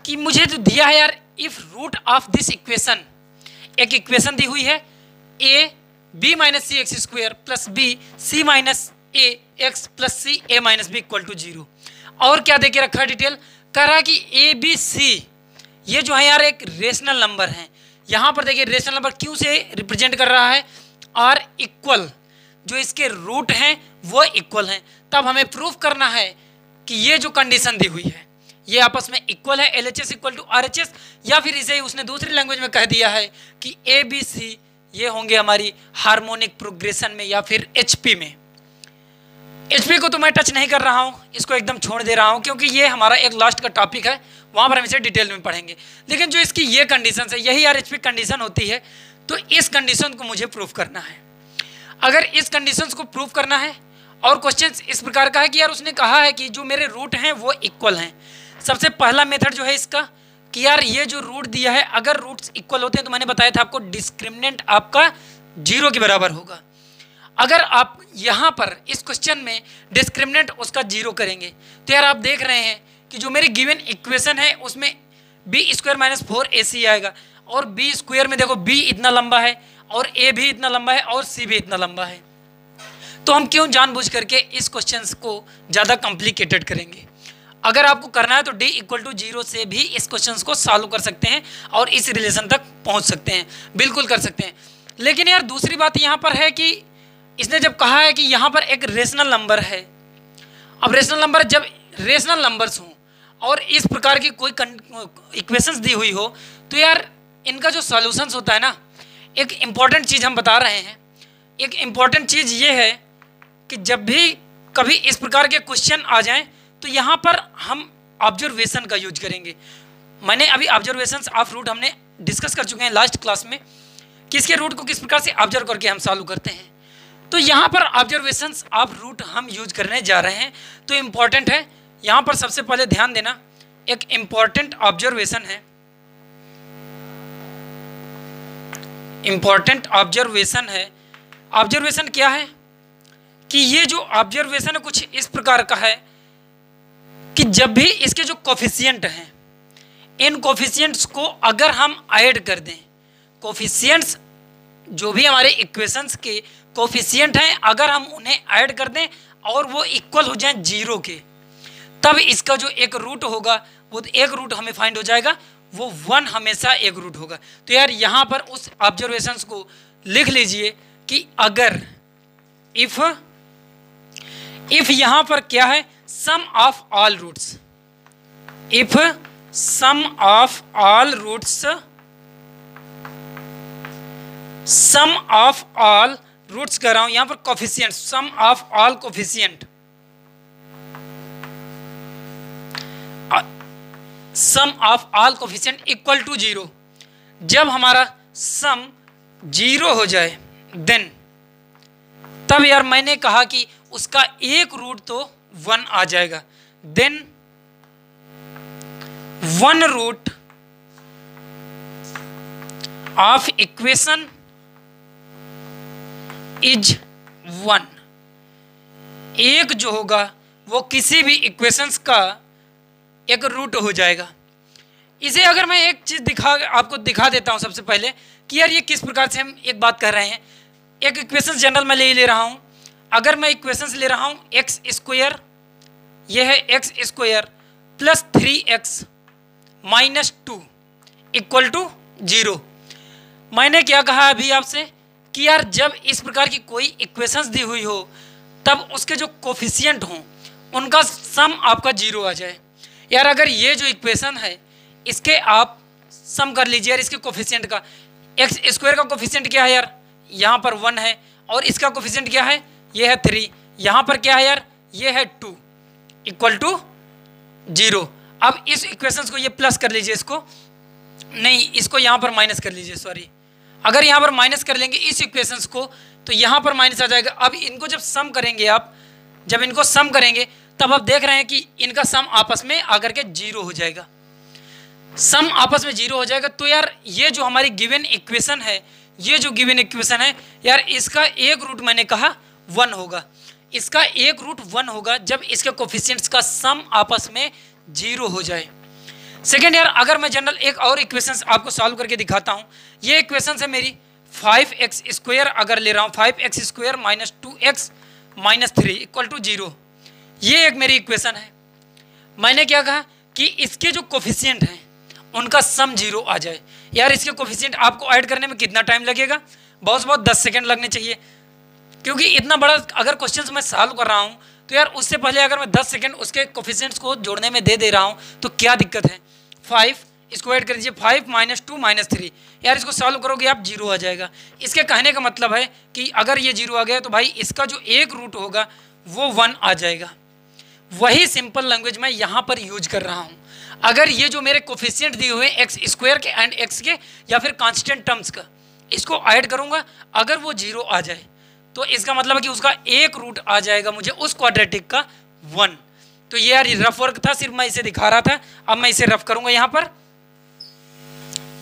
कि मुझे तो दिया है यार, if root of this equation, एक इक्वेशन दी हुई है A B minus C x square plus B C minus A x plus C A minus B equal to 0। और क्या देके रखा है डिटेल, कह रहा है कि ए बी सी ये जो है यार एक रेशनल नंबर है। यहाँ पर देखिए रेशनल नंबर क्यों से रिप्रेजेंट कर रहा है, आर इक्वल, जो इसके रूट हैं वो इक्वल हैं। तब हमें प्रूफ करना है कि ये जो कंडीशन दी हुई है ये आपस में इक्वल है, LHS इक्वल टू RHS, या फिर इसे उसने दूसरी लैंग्वेज में कह दिया है कि ए बी सी ये होंगे हमारी हार्मोनिक प्रोग्रेशन में या फिर HP में। HP को तो मैं टच नहीं कर रहा हूँ, इसको एकदम छोड़ दे रहा हूँ क्योंकि ये हमारा एक लास्ट का टॉपिक है, वहाँ पर हम इसे डिटेल में पढ़ेंगे। लेकिन जो इसकी ये कंडीशन है यही RH कंडीशन होती है, तो इस कंडीशन को मुझे प्रूफ करना है। अगर इस कंडीशन को प्रूफ करना है और क्वेश्चन इस प्रकार का है कि यार उसने कहा है कि जो मेरे रूट हैं वो इक्वल हैं। सबसे पहला मेथड जो है इसका कि यार ये जो रूट दिया है अगर रूट्स इक्वल होते हैं तो मैंने बताया था आपको डिस्क्रिमिनेंट आपका 0 के बराबर होगा। अगर आप यहाँ पर इस क्वेश्चन में डिस्क्रिमिनेंट उसका 0 करेंगे तो यार आप देख रहे हैं कि जो मेरी गिवन इक्वेशन है उसमें बी स्क्वायर माइनस 4AC आएगा, और बी स्क्वायर में देखो बी इतना लंबा है और ए भी इतना लंबा है और सी भी इतना लंबा है। तो हम क्यों जानबूझ करके इस क्वेश्चन को ज़्यादा कॉम्प्लिकेटेड करेंगे। अगर आपको करना है तो d इक्वल टू 0 से भी इस क्वेश्चन को सॉल्व कर सकते हैं और इस रिलेशन तक पहुंच सकते हैं, बिल्कुल कर सकते हैं। लेकिन यार दूसरी बात यहाँ पर है कि इसने जब कहा है कि यहाँ पर एक रेशनल नंबर है, अब रेशनल नंबर जब रेशनल नंबर्स हों और इस प्रकार की कोई इक्वेशंस दी हुई हो तो यार इनका जो सॉल्यूशंस होता है ना, एक इम्पॉर्टेंट चीज़ हम बता रहे हैं। एक इम्पॉर्टेंट चीज़ ये है कि जब भी कभी इस प्रकार के क्वेश्चन आ जाएं तो यहाँ पर हम ऑब्जर्वेशन का यूज करेंगे। मैंने अभी ऑब्जर्वेशंस ऑफ रूट हमने डिस्कस कर चुके हैं लास्ट क्लास में कि इसके रूट को किस प्रकार से ऑब्जर्व करके हम सॉल्व करते हैं। तो यहाँ पर ऑब्जर्वेशंस ऑफ रूट हम यूज करने जा रहे हैं, तो इम्पॉर्टेंट है। यहाँ पर सबसे पहले ध्यान देना, एक इम्पॉर्टेंट ऑब्जर्वेशन है, इम्पॉर्टेंट ऑब्जर्वेशन है। ऑब्जर्वेशन क्या है कि ये जो ऑब्जर्वेशन है कुछ इस प्रकार का है कि जब भी इसके जो कोफिशिएंट हैं इन कोफिशिएंट्स को अगर हम ऐड कर दें, कोफिशिएंट्स जो भी हमारे इक्वेशंस के कोफिशिएंट हैं अगर हम उन्हें ऐड कर दें और वो इक्वल हो जाएं 0 के, तब इसका जो एक रूट होगा वो एक रूट हमें फाइंड हो जाएगा, वो 1 हमेशा एक रूट होगा। तो यार यहाँ पर उस ऑब्जर्वेशंस को लिख लीजिए कि अगर इफ यहाँ पर क्या है, sum of all roots, if sum of all roots, sum of all roots कर रहा हूं यहां पर coefficient, sum of all coefficient, sum of all coefficient equal to 0। जब हमारा सम 0 हो जाए देन, तब यार मैंने कहा कि उसका एक रूट तो 1 आ जाएगा, then 1 root of equation is 1। एक जो होगा वो किसी भी इक्वेशंस का एक रूट हो जाएगा। इसे अगर मैं एक चीज़ आपको दिखा देता हूं सबसे पहले कि यार ये किस प्रकार से हम एक बात कर रहे हैं। एक इक्वेशन जनरल मैं ले रहा हूं, अगर मैं इक्वेशंस ले रहा हूं एक्स स्क्वायर, ये है x square plus 3x minus 2 equal to 0। मैंने क्या कहा अभी आपसे कि यार जब इस प्रकार की कोई इक्वेशंस दी हुई हो तब उसके जो कोफिशिएंट हों उनका सम आपका 0 आ जाए। यार अगर ये जो इक्वेशन है इसके आप सम कर लीजिए यार, इसके कोफिशिएंट का, एक्स स्क्वायर का कोफिशिएंट क्या है यार, यहाँ पर 1 है, और इसका कोफिशिएंट क्या है, ये है 3, यहाँ पर क्या है यार, ये है 2 इक्वल टू 0। अब इस इक्वेशंस को ये प्लस कर लीजिए, इसको नहीं, इसको यहाँ पर माइनस कर लीजिए, सॉरी, अगर यहाँ पर माइनस कर लेंगे इस इक्वेशंस को तो यहाँ पर माइनस आ जाएगा। अब इनको जब सम करेंगे आप, जब इनको सम करेंगे तब आप देख रहे हैं कि इनका सम आपस में आकर के 0 हो जाएगा, सम आपस में 0 हो जाएगा। तो यार ये जो हमारी गिवन इक्वेशन है, ये जो गिवन इक्वेशन है यार, इसका एक रूट मैंने कहा 1 होगा, इसका एक रूट 1 होगा जब इसके कोफिशिएंट्स का सम आपस में 0 हो जाए। सेकेंड यार, अगर मैं जनरल एक और इक्वेशन आपको सॉल्व करके दिखाता हूँ। ये इक्वेशन है मेरी 5x² अगर ले रहा हूँ, 5x² minus 2x minus 3 equal to 0। ये एक मेरी इक्वेशन है। मैंने क्या कहा कि इसके जो कोफिशिएंट हैं उनका सम 0 आ जाए। यार इसके कोफिशिएंट आपको ऐड करने में कितना टाइम लगेगा? बहुत 10 सेकेंड लगने चाहिए, क्योंकि इतना बड़ा अगर क्वेश्चन मैं सॉल्व कर रहा हूँ तो यार उससे पहले अगर मैं 10 सेकेंड उसके कोफिशिएंट्स को जोड़ने में दे रहा हूँ तो क्या दिक्कत है। 5 इसको ऐड कर दीजिए, 5 माइनस 2 माइनस 3, यार इसको सॉल्व करोगे आप 0 आ जाएगा। इसके कहने का मतलब है कि अगर ये 0 आ गया तो भाई इसका जो एक रूट होगा वो 1 आ जाएगा। वही सिंपल लैंग्वेज मैं यहाँ पर यूज कर रहा हूँ। अगर ये जो मेरे कोफिशिएंट दिए हुए x² के एंड x के या फिर कांस्टेंट टर्म्स का, इसको ऐड करूँगा, अगर वो 0 आ जाए तो इसका मतलब है कि उसका एक रूट आ जाएगा मुझे उस क्वाड्रेटिक का 1। तो ये यार रफ वर्क था, सिर्फ मैं इसे दिखा रहा था। अब मैं इसे रफ करूंगा यहाँ पर।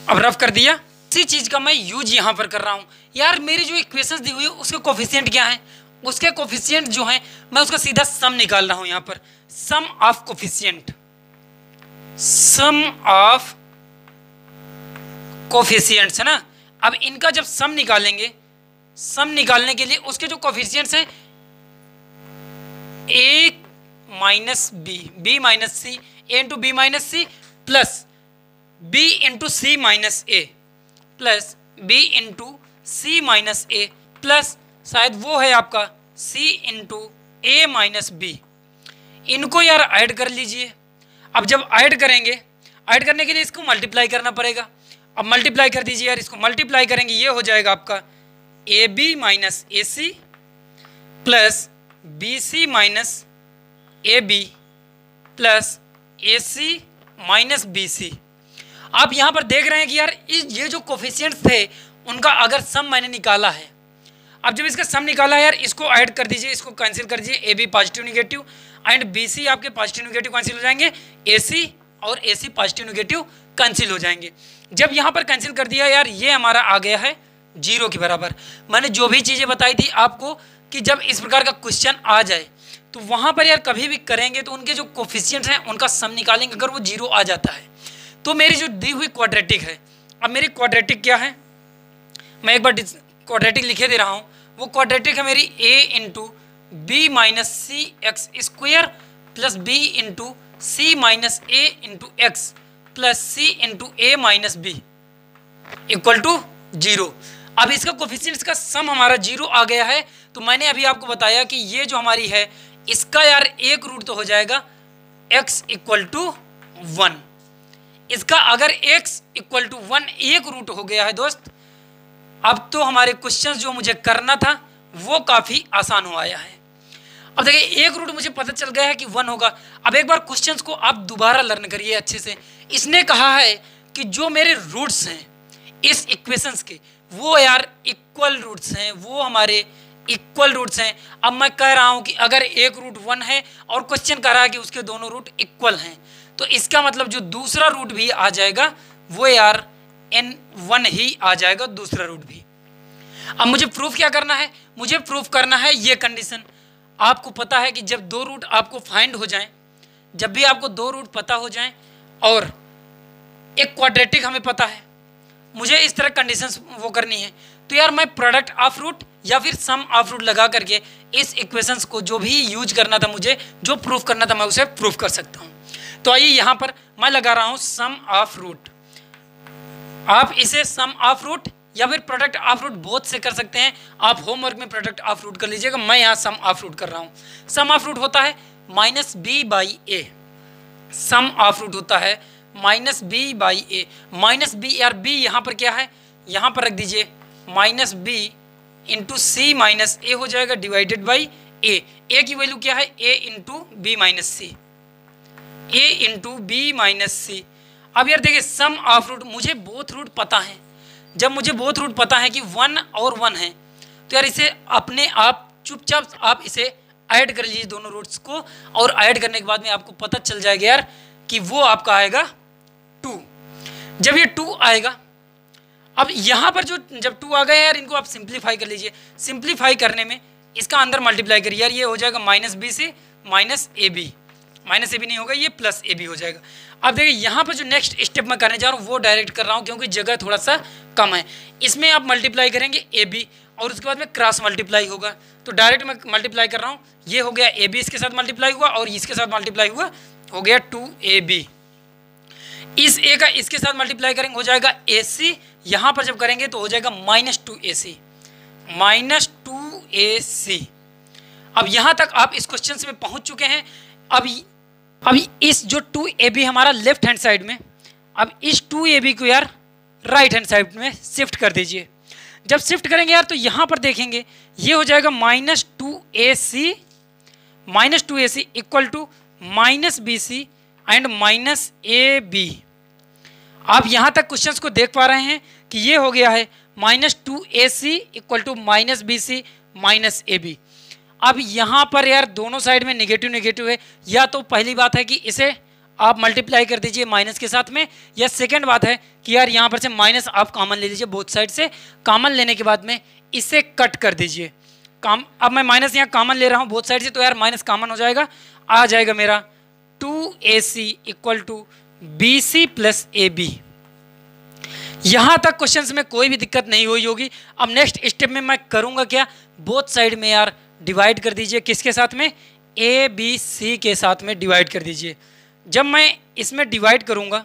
अब रफ कर दिया। इसी चीज का मैं यूज यहाँ पर कर रहा हूँ। यार मेरी जो इक्वेशंस दी हुई है उसके कोफिशिएंट क्या है, उसके कोफिशिएंट जो है मैं उसका सीधा सम निकाल रहा हूँ यहाँ पर। Sum of coefficient, sum of coefficients है ना। अब इनका जब सम निकालेंगे, सम निकालने के लिए उसके जो कोफिशिएंट्स हैं a minus B minus C, A into B minus C plus B into C minus A plus B into C minus A plus शायद वो है आपका C into A minus B. इनको यार ऐड कर लीजिए। अब जब ऐड करेंगे, ऐड करने के लिए इसको मल्टीप्लाई करना पड़ेगा। अब मल्टीप्लाई कर दीजिए यार, इसको मल्टीप्लाई करेंगे ये हो जाएगा आपका A B minus A C plus B C minus A B plus A C minus B C. आप यहाँ पर देख रहे हैं कि यार ये जो कोफिशिएंट्स थे उनका अगर सम मैंने निकाला है, अब जब इसका सम निकाला है यार इसको ऐड कर दीजिए, इसको कैंसिल कर दीजिए। A B positive negative and B C आपके पॉजिटिव निगेटिव कैंसिल हो जाएंगे, ए सी और A C positive negative cancel हो जाएंगे। जब यहाँ पर कैंसिल कर दिया यार ये हमारा आ गया है 0 के बराबर। मैंने जो भी चीज़ें बताई थी आपको कि जब इस प्रकार का क्वेश्चन आ जाए तो वहाँ पर यार कभी भी करेंगे तो उनके जो कोफिशिएंट्स हैं उनका सम निकालेंगे। अगर वो 0 आ जाता है तो मेरी जो दी हुई क्वाड्रेटिक है, अब मेरी क्वाड्रेटिक क्या है, मैं एक बार क्वाड्रेटिक लिखे दे रहा हूँ। वो क्वाड्रेटिक है मेरी a into B minus C x square plus B into C minus A into x plus C into A minus B equal to 0। अब इसका कोफिशिएंट्स का सम हमारा 0 आ गया है। तो मैंने अभी आपको बताया कि ये जो हमारी है इसका यार एक रूट तो हो जाएगा x इक्वल टू 1। इसका अगर x इक्वल टू 1 एक रूट हो गया है दोस्त, अब तो हमारे क्वेश्चन जो मुझे करना था वो काफ़ी आसान हो आया है। अब देखिए एक रूट मुझे पता चल गया है कि 1 होगा। अब एक बार क्वेश्चंस को आप दोबारा लर्न करिए अच्छे से। इसने कहा है कि जो मेरे रूट्स हैं इस इक्वेशंस के वो यार इक्वल रूट्स हैं, वो हमारे इक्वल रूट्स हैं। अब मैं कह रहा हूँ कि अगर एक रूट 1 है और क्वेश्चन कह रहा है कि उसके दोनों रूट इक्वल हैं, तो इसका मतलब जो दूसरा रूट भी आ जाएगा वो यार n1 ही आ जाएगा, दूसरा रूट भी। अब मुझे प्रूफ क्या करना है, मुझे प्रूफ करना है ये कंडीशन। आपको पता है कि जब 2 रूट आपको फाइंड हो जाएं, जब भी आपको 2 रूट पता हो जाएं और एक क्वाड्रेटिक हमें पता है, मुझे इस तरह कंडीशंस वो करनी है, तो यार मैं प्रोडक्ट ऑफ रूट या फिर सम ऑफ रूट लगा करके इस इक्वेशंस को जो भी यूज करना था, मुझे जो प्रूफ करना था, मैं उसे प्रूफ कर सकता हूँ। तो आइए यहाँ पर मैं लगा रहा हूँ सम ऑफ रूट। आप इसे सम ऑफ रूट या फिर प्रोडक्ट ऑफ रूट बोथ से कर सकते हैं। आप होमवर्क में प्रोडक्ट ऑफ रूट कर लीजिएगा, मैं यहाँ सम ऑफ रूट कर रहा हूँ। सम ऑफ रूट होता है minus B by A. Sum of root होता है minus B by A. Minus B यार बी यहाँ पर क्या है, यहाँ पर रख दीजिए minus B into C minus A हो जाएगा डिवाइडेड बाई ए। ए की वैल्यू क्या है, ए into B minus C, A into B minus सी। अब यार देखिए सम ऑफ रूट, मुझे बोथ रूट पता है। जब मुझे बोथ रूट पता है कि 1 और 1 है तो यार इसे अपने आप चुपचाप आप इसे ऐड कर लीजिए दोनों रूट्स को, और ऐड करने के बाद में आपको पता चल जाएगा यार कि वो आपका आएगा 2। जब ये 2 आएगा, अब यहाँ पर जो जब 2 आ गया यार इनको आप सिंप्लीफाई कर लीजिए। सिंप्लीफाई करने में इसका अंदर मल्टीप्लाई करिए यार, ये हो जाएगा माइनस बी से minus A B minus A B नहीं होगा, ये प्लस ए बी हो जाएगा। अब देखिए यहाँ पर जो नेक्स्ट स्टेप मैं करने जा रहा हूँ वो डायरेक्ट कर रहा हूँ क्योंकि जगह थोड़ा सा कम है। इसमें आप मल्टीप्लाई करेंगे ए बी और उसके बाद में क्रॉस मल्टीप्लाई होगा, तो डायरेक्ट मैं मल्टीप्लाई कर रहा हूँ। ये हो गया ए बी, इसके साथ मल्टीप्लाई हुआ और इसके साथ मल्टीप्लाई हुआ, हो गया 2ab। इस ए का इसके साथ मल्टीप्लाई करेंगे हो जाएगा AC, यहाँ पर जब करेंगे तो हो जाएगा -2AC, -2AC। अब यहाँ तक आप इस क्वेश्चन में पहुँच चुके हैं। अब इस जो 2ab हमारा लेफ्ट हैंड साइड में, अब इस 2ab को यार राइट हैंड साइड में शिफ्ट कर दीजिए। जब शिफ्ट करेंगे यार तो यहाँ पर देखेंगे ये हो जाएगा -2AC, -2AC equal to -BC and -AB। आप यहाँ तक क्वेश्चंस को देख पा रहे हैं कि ये हो गया है -2AC equal to -BC -AB। अब यहाँ पर यार दोनों साइड में नेगेटिव नेगेटिव है, या तो पहली बात है कि इसे आप मल्टीप्लाई कर दीजिए माइनस के साथ में, या सेकंड बात है कि यार यहाँ पर से माइनस आप कॉमन ले लीजिए बोथ साइड से। कॉमन लेने के बाद में इसे कट कर दीजिए। अब मैं माइनस यहाँ कॉमन ले रहा हूँ बोथ साइड से, तो यार माइनस कॉमन हो जाएगा, आ जाएगा मेरा 2AC equal to BC plus AB। यहाँ तक क्वेश्चंस में कोई भी दिक्कत नहीं हुई होगी। अब नेक्स्ट स्टेप में मैं करूँगा क्या, बोथ साइड में यार डिवाइड कर दीजिए, किसके साथ में, ABC के साथ में डिवाइड कर दीजिए। जब मैं इसमें डिवाइड करूँगा,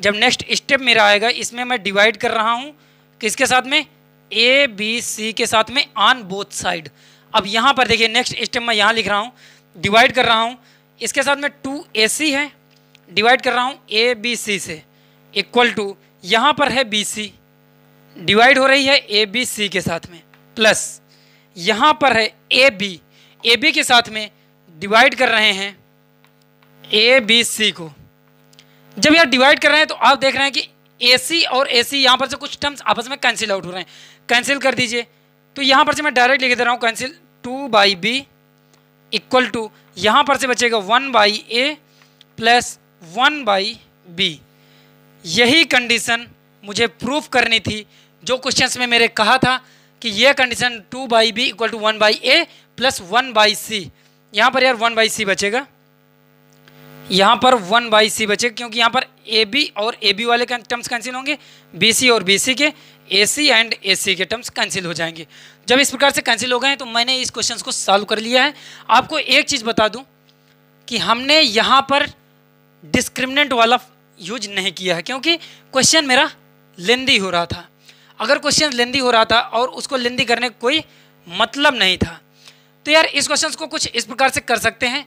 जब नेक्स्ट स्टेप मेरा आएगा इसमें मैं डिवाइड कर रहा हूँ किसके साथ में, ABC के साथ में ऑन बोथ साइड। अब यहाँ पर देखिए नेक्स्ट स्टेप मैं यहाँ लिख रहा हूँ, डिवाइड कर रहा हूँ इसके साथ में 2AC है, डिवाइड कर रहा हूँ ABC से, इक्वल टू यहाँ पर है BC, डिवाइड हो रही है ABC के साथ में, प्लस यहाँ पर है AB के साथ में डिवाइड कर रहे हैं ABC को। जब यार डिवाइड कर रहे हैं तो आप देख रहे हैं कि AC और AC यहाँ पर से कुछ टर्म्स आपस में कैंसिल आउट हो रहे हैं, कैंसिल कर दीजिए। तो यहाँ पर से मैं डायरेक्ट लिख दे रहा हूँ कैंसिल, 2/B इक्वल टू यहाँ पर से बचेगा 1/A प्लस 1/B। यही कंडीशन मुझे प्रूफ करनी थी जो क्वेश्चंस में मेरे कहा था कि यह condition 2/B equal to 1/A plus 1/C। यहाँ पर यार 1/C बचेगा, यहाँ पर 1/C बचेगा क्योंकि यहाँ पर AB और AB वाले टर्म्स कैंसिल होंगे, BC और BC के, AC एंड AC के टर्म्स कैंसिल हो जाएंगे। जब इस प्रकार से कैंसिल हो गए हैं तो मैंने इस क्वेश्चन को सॉल्व कर लिया है। आपको एक चीज़ बता दूं कि हमने यहाँ पर डिस्क्रिमिनेंट वाला यूज नहीं किया है क्योंकि क्वेश्चन मेरा लेंदी हो रहा था। अगर क्वेश्चन लेंदी हो रहा था और उसको लेंदी करने का कोई मतलब नहीं था, तो यार इस क्वेश्चन को कुछ इस प्रकार से कर सकते हैं।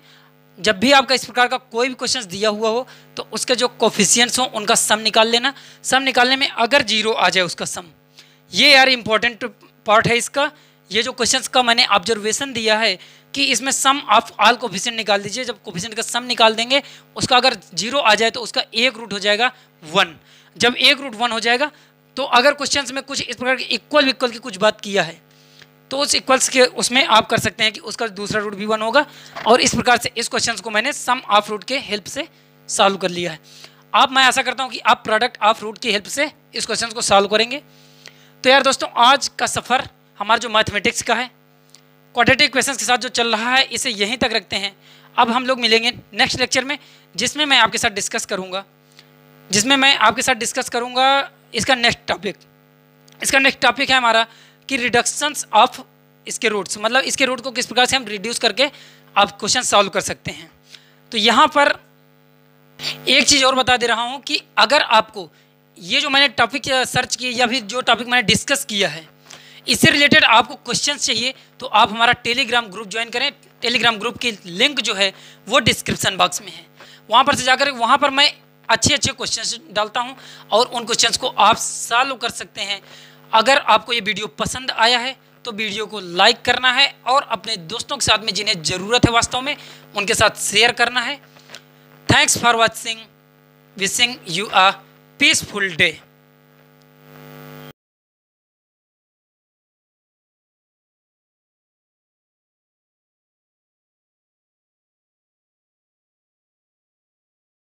जब भी आपका इस प्रकार का कोई भी क्वेश्चन दिया हुआ हो तो उसके जो कोफिशिएंट्स हो उनका सम निकाल लेना। सम निकालने में अगर 0 आ जाए उसका सम, ये यार इंपॉर्टेंट पार्ट है इसका। ये जो क्वेश्चंस का मैंने ऑब्जर्वेशन दिया है कि इसमें सम ऑफ ऑल कोफिशिएंट निकाल दीजिए। जब कोफिशिएंट का सम निकाल देंगे उसका अगर 0 आ जाए तो उसका एक रूट हो जाएगा 1। जब एक रूट 1 हो जाएगा तो अगर क्वेश्चंस में कुछ इस प्रकार की इक्वल की कुछ बात किया है तो उस इक्वल्स के उसमें आप कर सकते हैं कि उसका दूसरा रूट भी 1 होगा। और इस प्रकार से इस क्वेश्चन को मैंने सम ऑफ रूट के हेल्प से सॉल्व कर लिया है। अब मैं आशा करता हूं कि आप प्रोडक्ट ऑफ रूट की हेल्प से इस क्वेश्चन को सॉल्व करेंगे। तो यार दोस्तों, आज का सफ़र हमारा जो मैथमेटिक्स का है क्वाड्रेटिक इक्वेशंस के साथ जो चल रहा है इसे यहीं तक रखते हैं। अब हम लोग मिलेंगे नेक्स्ट लेक्चर में जिसमें मैं आपके साथ डिस्कस करूँगा इसका नेक्स्ट टॉपिक। इसका नेक्स्ट टॉपिक है हमारा कि रिडक्शंस ऑफ इसके रूट्स, मतलब इसके रूट को किस प्रकार से हम रिड्यूस करके आप क्वेश्चन सॉल्व कर सकते हैं। तो यहाँ पर एक चीज़ और बता दे रहा हूँ कि अगर आपको ये जो मैंने टॉपिक सर्च किया या फिर जो टॉपिक मैंने डिस्कस किया है इससे रिलेटेड आपको क्वेश्चंस चाहिए तो आप हमारा टेलीग्राम ग्रुप ज्वाइन करें। टेलीग्राम ग्रुप की लिंक जो है वो डिस्क्रिप्शन बॉक्स में है, वहाँ पर से जाकर वहाँ पर मैं अच्छे क्वेश्चंस डालता हूँ और उन क्वेश्चंस को आप सॉल्व कर सकते हैं। अगर आपको ये वीडियो पसंद आया है तो वीडियो को लाइक करना है और अपने दोस्तों के साथ में जिन्हें ज़रूरत है वास्तव में उनके साथ शेयर करना है। Thanks for watching, wishing you a peaceful day.